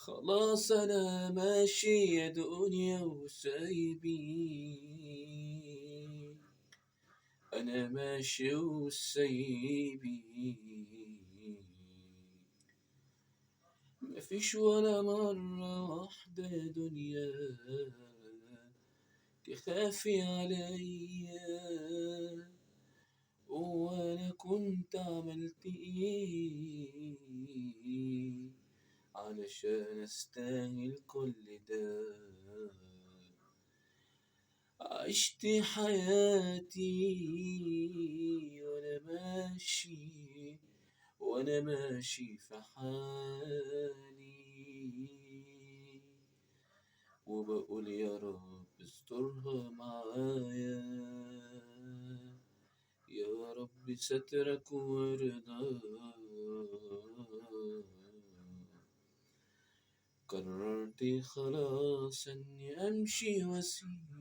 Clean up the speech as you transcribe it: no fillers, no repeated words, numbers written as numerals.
خلاص أنا ماشي يا دنيا وسايبين، أنا ماشي وسايبين، مفيش ولا مرة واحدة يا دنيا تخافي عليا، وأنا كنت عملت إيه علشان أستاهل كل ده؟ عشت حياتي وأنا ماشي في حالي، وبقول يا رب استرها معايا، يا رب سترك ورضاك. قررت خلاص اني امشي واسيب